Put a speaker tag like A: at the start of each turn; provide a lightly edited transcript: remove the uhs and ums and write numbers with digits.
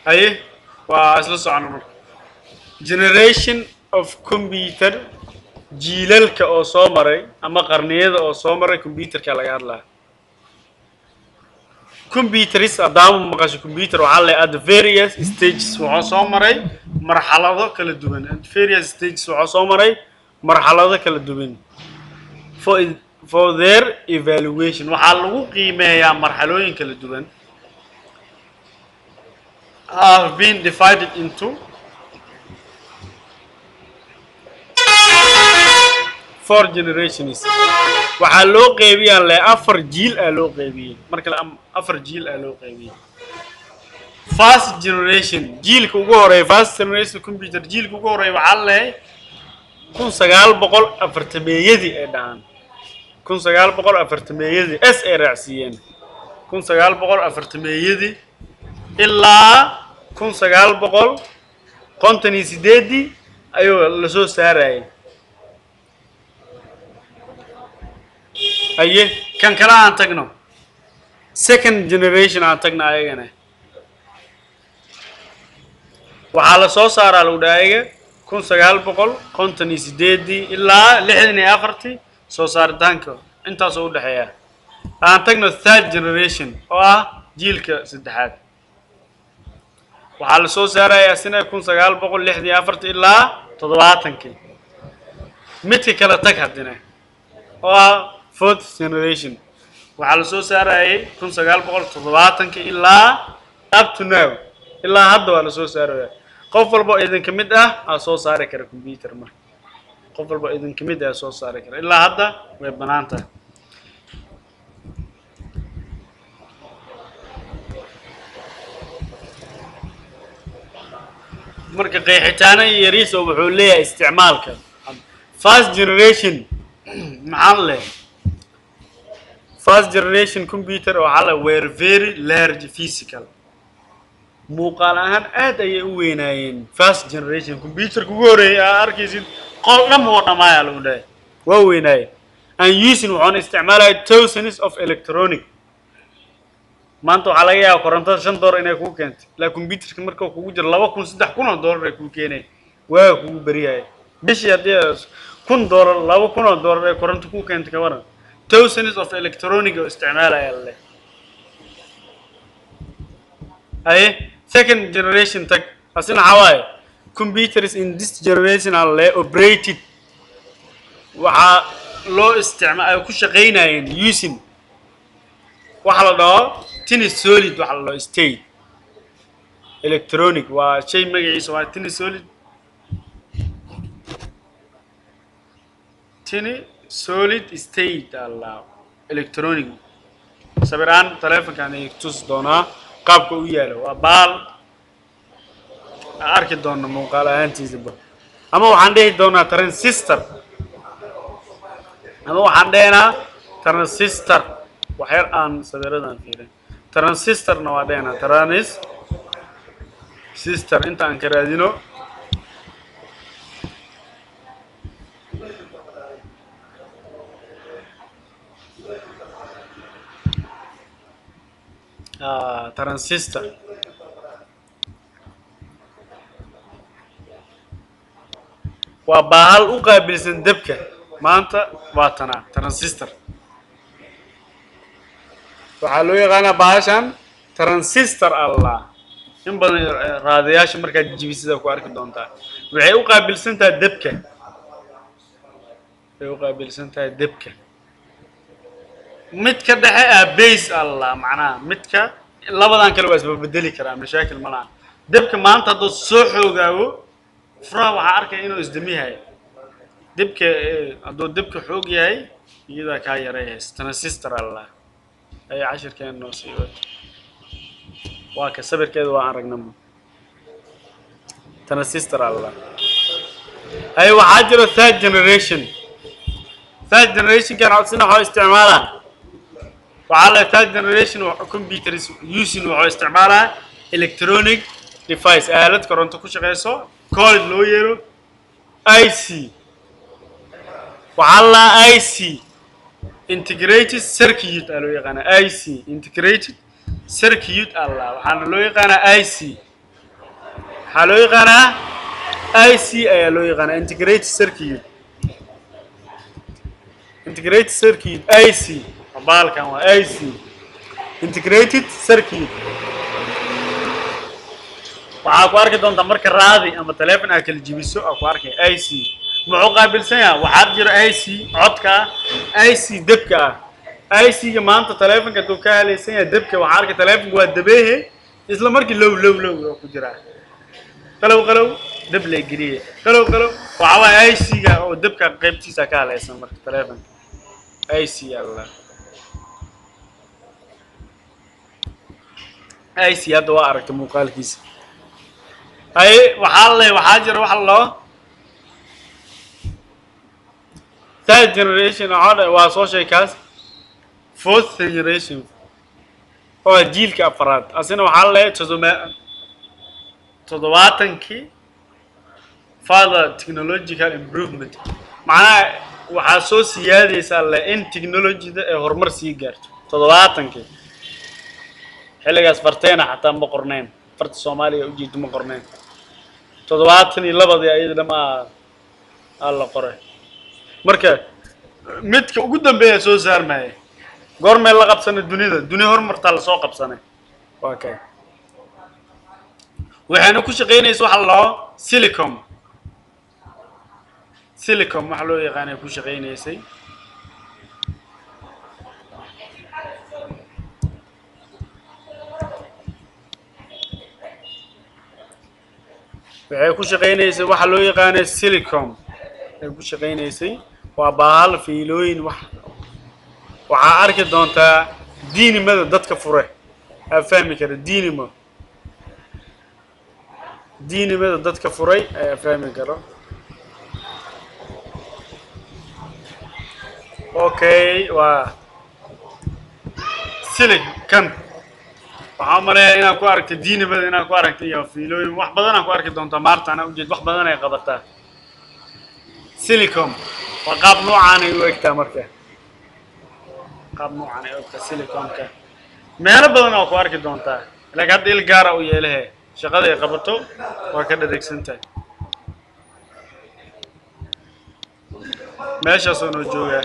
A: أيه وأسلسل عنه generation of computer جيلك أو صامري أما قرنية أو صامري كمبيوتر كلا الله كمبيوتريس أدام مقاش كمبيوتر وعلى at various stages وعصامري مرحلة كلا دوبن at various stages وعصامري مرحلة كلا دوبن for their evaluation وحلو قيمة يا مرحلوين كلا دوبن have been divided into four generations waxaa loo qeybiyaa le afar jiil aa loo qeybiyey marka afar jiil aa loo qeybiyey first generation jiilka ugu horeeya first generation computer jiilka ugu horeeya waxaa leeyahay 1940meeyadii ay dhahaan 1940meeyadii s ay raacsiiyeen 1940meeyadii ilaa 1958 ayuu la soo saarayay أيه كان كلا عن تجنو second generation عن تجنا أيجنا وعلى صوص على الوداية كون سجال بقول كنت نسيدي إلا لحدني آخرتي صوص على دانكو أنت صود حياة عن تجنا third generation جيلك سدحات وعلى صوص على سنة كون سجال بقول لحدني آخرتي إلا تضبعتنك متى كلا تكهدنا fourth generation waxaa la soo saarayay 1970 ilaa up to now ilaa hadda waa la soo saaraya qof walba idin kamid ah soo saari kara computer marka qof walba idin kamid ah soo saari kara ilaa hadda way banaanta marka qeexitaana yariis oo wuxuu leeyahay isticmaalka first generation maxaa leeyahay first generation computer were very large physical muuqaal ahaan aad ayay u weynaayeen first generation computer kugu horeeyay arkaysid qol dhan oo dhamaaya lagu dhahay waa weynaayeen and using waxaan isticmaalay thousands of electronic maanta waxaa laga yaabaa korontada $5 inay kugu keento la computerka marka kugu jiro $2,000 ay kugu keenay waa kugu bariyay bishii hadii $1,000 $2,000 ay koronto kugu keento ka waran thousands of electronic استعمالها يلا أيه second generation tech أصلا حواي computers in this generation are operated وح لو استعمال كل شقينا using وحلا ده تني solid وحلا لو state electronic وشيء ما يسوى تني solid تني solid state الله electronic سبران تلفون كان يكتوس دونا قابك وياله وبال أركض دونا مقالة أنتي زبا أما وعنده دونا ترانزستور أما وعندنا ترانزستور وحير أن سبران فيه ترانزستور نوادينا ترانزستور أنت أنكرادينو ترانزستور وباهل أقابل سندبكة ما أنت واتنا ترانزستور وحلو يغانا باشان ترانزستور الله إن بدن رادياش مركز جيبي سيدا كوارك دونتا وحي أقابل سنتا دبكة يقابل سنتا دبكة متك دحية بيس الله معناه متك لبدان كلا بس ببدلي كلام مشاكل ملان دبك ما أنت دو صحو جاو فرا وعارك إنه إزدميها دبك دو دبك حوجي هاي إذا كاي رئيس تنسيستر الله أي 10 كان نصيبه واك صبر كذا وعارك نمو تنسيستر الله أيوة حاجر third generation كان عاوزين هاي استعمالها وعلى third generation computers using وعلى استعمالها electronic device آلة كرنتو كشغيسو called lawyer IC وعلى IC integrated circuit قالوا يقانا IC integrated circuit الله وحنا لو يقانا IC حلو يقنا IC أي لو يقنا integrated circuit integrated circuit IC بالك هو IC integrated circuit waxaa ku arki doontaa marka raadi ama telefoon aad kala jibiso oo ku arkay IC muxuu qaabilsan yahay waxaad jiro IC codka IC dabka IC ga maanta telefoonka duu ka helaysan yahay dabka waxaa arkay telefoonku waa dabeehe isla markii low ku jira qalow dab la geliye qalow waxa waa IC ga oo dabka qaybtiisa ka helaysan marka telefoonka IC Allah IC hadda waa aragtay muuqaalkiisa أي وحاجر وحلا third generation هذا واسوشي كاس fourth generation هو جيل كأفراد أصلا وحلا تزواتن كي further technological improvement معناه وحاسوس يادي سال إن technology ده هرمر سيجار تزواتن كي حلقة سفرتين حتى مقرنين فرت الصومالية وجيت مقرنين تضواتني لبضي أيضا ما الله قرأ مركب متك وقدام بيه سو سار معي قرم يلا قبسنا الدنيا هرم مرتال سو قبسنا اوكي وحنا كل شيء يسوح الله سيليكوم محلو يغاني كل شيء يسي waxay ku shaqeynaysay waxa loo yaqaan silicon ay ku shaqeynaysay waa baal fiilooyin waxa arki doontaa diinimada dadka fure fahmi kara diinimada dadka furay fahmi karo okay waa silicon waxaan maleeyaa inaan ku aragtay diinimada inaan ku aragtay iyo fiilooyin wax badan aan ku arki doontaa maarta ana ujeed wax badan ay qabataa silicon waa qaab noocaan ay u egtaa marka qaab noocaan ay u egtaa siliconka meelo badan oo ku arki doontaa laakiin hadda il gaar ah u yeelahay shaqada ay qabato waa ka dhadeegsantahay meeshaas oo noo joogaa